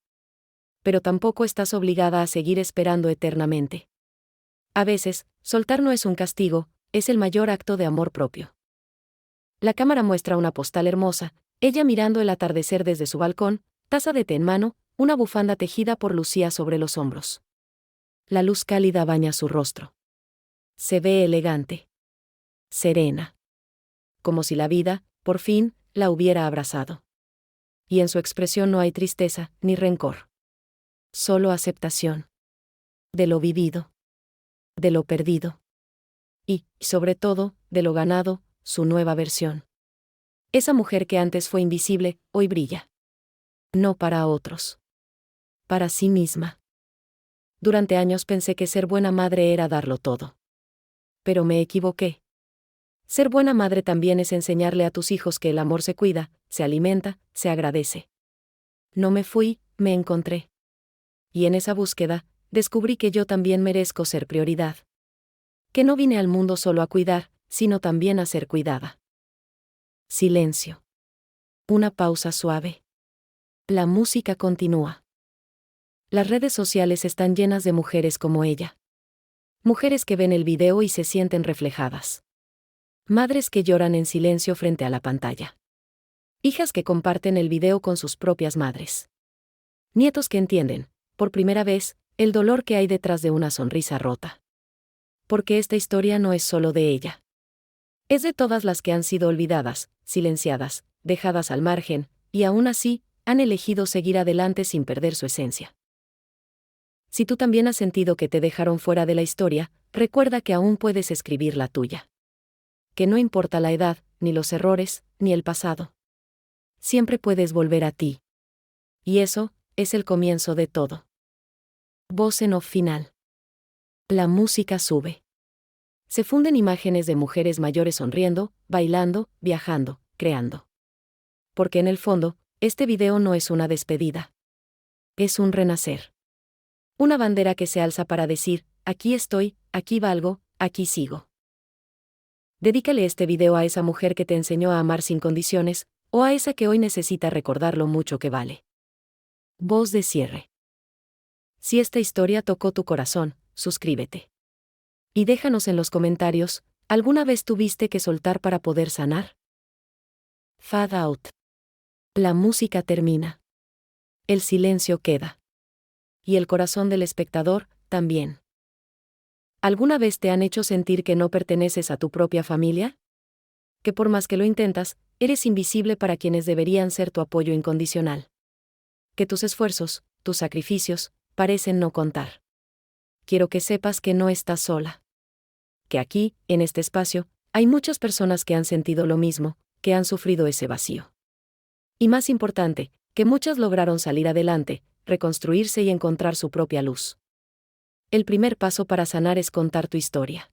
Pero tampoco estás obligada a seguir esperando eternamente. A veces, soltar no es un castigo, es el mayor acto de amor propio. La cámara muestra una postal hermosa, ella mirando el atardecer desde su balcón, taza de té en mano, una bufanda tejida por Lucía sobre los hombros. La luz cálida baña su rostro. Se ve elegante. Serena. Como si la vida, por fin, la hubiera abrazado. Y en su expresión no hay tristeza, ni rencor. Solo aceptación. De lo vivido. de lo perdido. Y, sobre todo, de lo ganado, su nueva versión. Esa mujer que antes fue invisible, hoy brilla. No para otros. Para sí misma. Durante años pensé que ser buena madre era darlo todo. Pero me equivoqué. Ser buena madre también es enseñarle a tus hijos que el amor se cuida, se alimenta, se agradece. No me fui, me encontré. Y en esa búsqueda, descubrí que yo también merezco ser prioridad. Que no vine al mundo solo a cuidar, sino también a ser cuidada. Silencio. Una pausa suave. La música continúa. Las redes sociales están llenas de mujeres como ella. Mujeres que ven el video y se sienten reflejadas. Madres que lloran en silencio frente a la pantalla. Hijas que comparten el video con sus propias madres. Nietos que entienden, por primera vez, el dolor que hay detrás de una sonrisa rota. Porque esta historia no es solo de ella. Es de todas las que han sido olvidadas, silenciadas, dejadas al margen, y aún así, han elegido seguir adelante sin perder su esencia. Si tú también has sentido que te dejaron fuera de la historia, recuerda que aún puedes escribir la tuya. Que no importa la edad, ni los errores, ni el pasado. Siempre puedes volver a ti. Y eso, es el comienzo de todo. Voz en off final. La música sube. Se funden imágenes de mujeres mayores sonriendo, bailando, viajando, creando. Porque en el fondo, este video no es una despedida. Es un renacer. Una bandera que se alza para decir, aquí estoy, aquí valgo, aquí sigo. Dedícale este video a esa mujer que te enseñó a amar sin condiciones, o a esa que hoy necesita recordar lo mucho que vale. Voz de cierre. Si esta historia tocó tu corazón, suscríbete. Y déjanos en los comentarios, ¿alguna vez tuviste que soltar para poder sanar? Fade out. La música termina. El silencio queda. Y el corazón del espectador, también. ¿Alguna vez te han hecho sentir que no perteneces a tu propia familia? Que por más que lo intentas, eres invisible para quienes deberían ser tu apoyo incondicional. Que tus esfuerzos, tus sacrificios, parecen no contar. Quiero que sepas que no estás sola. Que aquí, en este espacio, hay muchas personas que han sentido lo mismo, que han sufrido ese vacío. Y más importante, que muchas lograron salir adelante, reconstruirse y encontrar su propia luz. El primer paso para sanar es contar tu historia.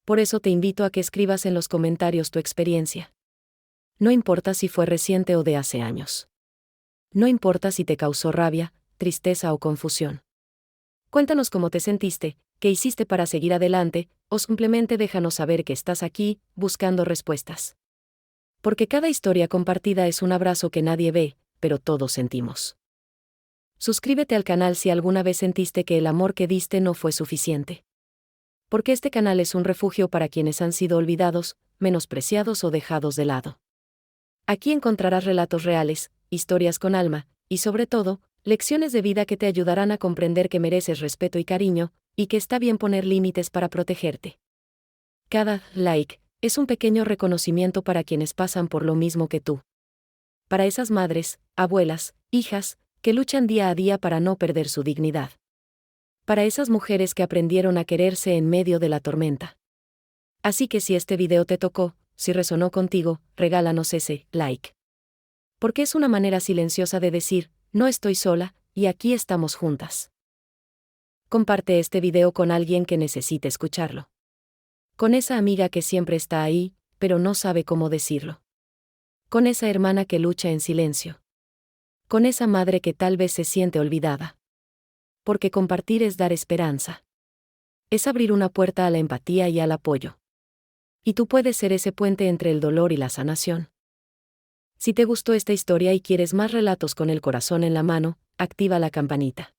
Por eso te invito a que escribas en los comentarios tu experiencia. No importa si fue reciente o de hace años. No importa si te causó rabia, tristeza o confusión. Cuéntanos cómo te sentiste, qué hiciste para seguir adelante, o simplemente déjanos saber que estás aquí, buscando respuestas. Porque cada historia compartida es un abrazo que nadie ve, pero todos sentimos. Suscríbete al canal si alguna vez sentiste que el amor que diste no fue suficiente. Porque este canal es un refugio para quienes han sido olvidados, menospreciados o dejados de lado. Aquí encontrarás relatos reales, historias con alma, y sobre todo, lecciones de vida que te ayudarán a comprender que mereces respeto y cariño, y que está bien poner límites para protegerte. Cada like es un pequeño reconocimiento para quienes pasan por lo mismo que tú. Para esas madres, abuelas, hijas, que luchan día a día para no perder su dignidad. Para esas mujeres que aprendieron a quererse en medio de la tormenta. Así que si este video te tocó, si resonó contigo, regálanos ese like. Porque es una manera silenciosa de decir, no estoy sola, y aquí estamos juntas. Comparte este video con alguien que necesite escucharlo. Con esa amiga que siempre está ahí, pero no sabe cómo decirlo. Con esa hermana que lucha en silencio. Con esa madre que tal vez se siente olvidada. Porque compartir es dar esperanza. Es abrir una puerta a la empatía y al apoyo. Y tú puedes ser ese puente entre el dolor y la sanación. Si te gustó esta historia y quieres más relatos con el corazón en la mano, activa la campanita.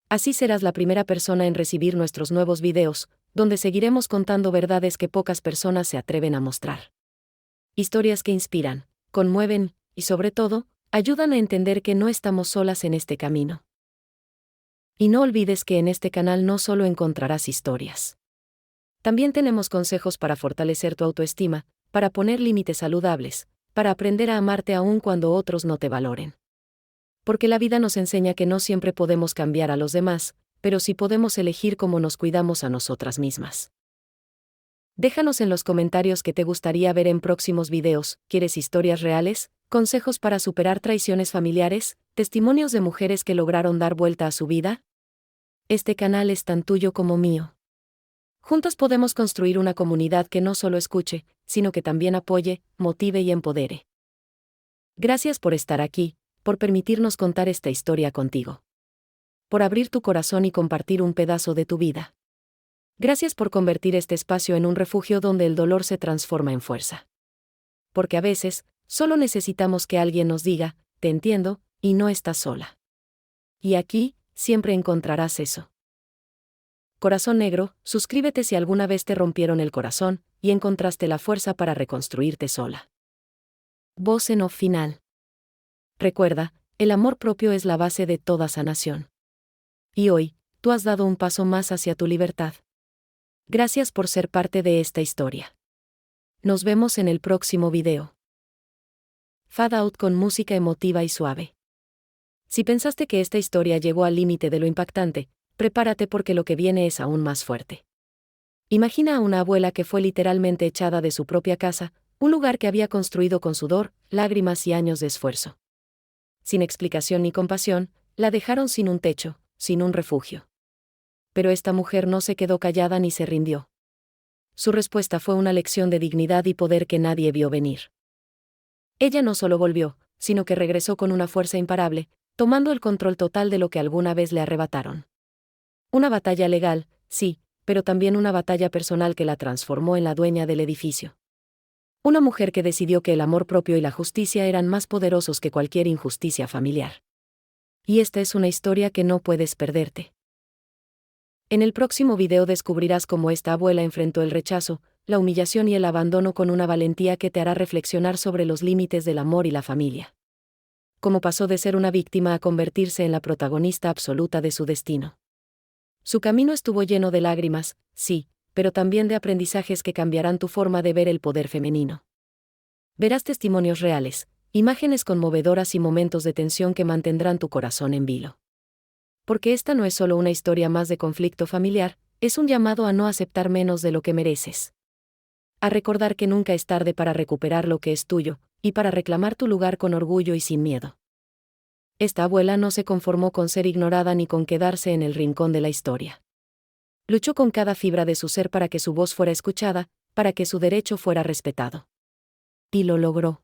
Así serás la primera persona en recibir nuestros nuevos videos, donde seguiremos contando verdades que pocas personas se atreven a mostrar. Historias que inspiran, conmueven, y sobre todo, ayudan a entender que no estamos solas en este camino. Y no olvides que en este canal no solo encontrarás historias. También tenemos consejos para fortalecer tu autoestima, para poner límites saludables, para aprender a amarte aún cuando otros no te valoren. Porque la vida nos enseña que no siempre podemos cambiar a los demás, pero sí podemos elegir cómo nos cuidamos a nosotras mismas. Déjanos en los comentarios qué te gustaría ver en próximos videos. ¿Quieres historias reales, consejos para superar traiciones familiares, testimonios de mujeres que lograron dar vuelta a su vida? Este canal es tan tuyo como mío. Juntos podemos construir una comunidad que no solo escuche, sino que también apoye, motive y empodere. Gracias por estar aquí, por permitirnos contar esta historia contigo. Por abrir tu corazón y compartir un pedazo de tu vida. Gracias por convertir este espacio en un refugio donde el dolor se transforma en fuerza. Porque a veces, solo necesitamos que alguien nos diga, te entiendo, y no estás sola. Y aquí, siempre encontrarás eso. Corazón negro, suscríbete si alguna vez te rompieron el corazón, y encontraste la fuerza para reconstruirte sola. Voz en off final. Recuerda, el amor propio es la base de toda sanación. Y hoy, tú has dado un paso más hacia tu libertad. Gracias por ser parte de esta historia. Nos vemos en el próximo video. Fade out con música emotiva y suave. Si pensaste que esta historia llegó al límite de lo impactante, prepárate porque lo que viene es aún más fuerte. Imagina a una abuela que fue literalmente echada de su propia casa, un lugar que había construido con sudor, lágrimas y años de esfuerzo. Sin explicación ni compasión, la dejaron sin un techo, sin un refugio. Pero esta mujer no se quedó callada ni se rindió. Su respuesta fue una lección de dignidad y poder que nadie vio venir. Ella no solo volvió, sino que regresó con una fuerza imparable, tomando el control total de lo que alguna vez le arrebataron. Una batalla legal, sí, pero también una batalla personal que la transformó en la dueña del edificio. Una mujer que decidió que el amor propio y la justicia eran más poderosos que cualquier injusticia familiar. Y esta es una historia que no puedes perderte. En el próximo video descubrirás cómo esta abuela enfrentó el rechazo, la humillación y el abandono con una valentía que te hará reflexionar sobre los límites del amor y la familia. Cómo pasó de ser una víctima a convertirse en la protagonista absoluta de su destino. Su camino estuvo lleno de lágrimas, sí, pero también de aprendizajes que cambiarán tu forma de ver el poder femenino. Verás testimonios reales, imágenes conmovedoras y momentos de tensión que mantendrán tu corazón en vilo. Porque esta no es solo una historia más de conflicto familiar, es un llamado a no aceptar menos de lo que mereces. A recordar que nunca es tarde para recuperar lo que es tuyo, y para reclamar tu lugar con orgullo y sin miedo. Esta abuela no se conformó con ser ignorada ni con quedarse en el rincón de la historia. Luchó con cada fibra de su ser para que su voz fuera escuchada, para que su derecho fuera respetado. Y lo logró.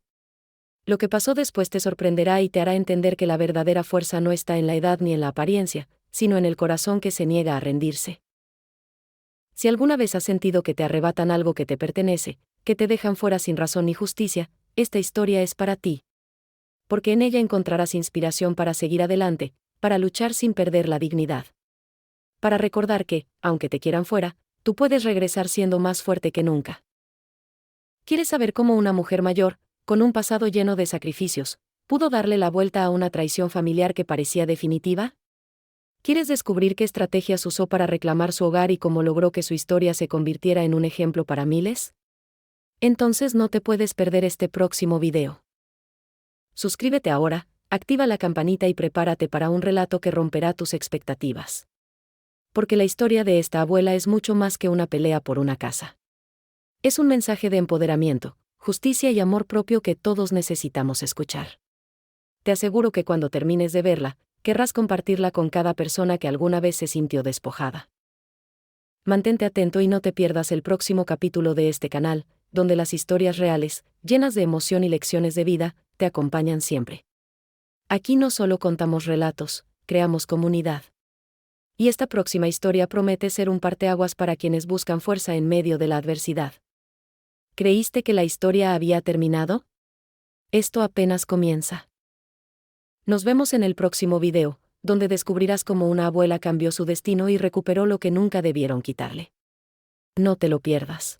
Lo que pasó después te sorprenderá y te hará entender que la verdadera fuerza no está en la edad ni en la apariencia, sino en el corazón que se niega a rendirse. Si alguna vez has sentido que te arrebatan algo que te pertenece, que te dejan fuera sin razón ni justicia, esta historia es para ti. Porque en ella encontrarás inspiración para seguir adelante, para luchar sin perder la dignidad. Para recordar que, aunque te quieran fuera, tú puedes regresar siendo más fuerte que nunca. ¿Quieres saber cómo una mujer mayor, con un pasado lleno de sacrificios, pudo darle la vuelta a una traición familiar que parecía definitiva? ¿Quieres descubrir qué estrategias usó para reclamar su hogar y cómo logró que su historia se convirtiera en un ejemplo para miles? Entonces no te puedes perder este próximo video. Suscríbete ahora, activa la campanita y prepárate para un relato que romperá tus expectativas. Porque la historia de esta abuela es mucho más que una pelea por una casa. Es un mensaje de empoderamiento, justicia y amor propio que todos necesitamos escuchar. Te aseguro que cuando termines de verla, querrás compartirla con cada persona que alguna vez se sintió despojada. Mantente atento y no te pierdas el próximo capítulo de este canal, donde las historias reales, llenas de emoción y lecciones de vida, te acompañan siempre. Aquí no solo contamos relatos, creamos comunidad. Y esta próxima historia promete ser un parteaguas para quienes buscan fuerza en medio de la adversidad. ¿Creíste que la historia había terminado? Esto apenas comienza. Nos vemos en el próximo video, donde descubrirás cómo una abuela cambió su destino y recuperó lo que nunca debieron quitarle. No te lo pierdas.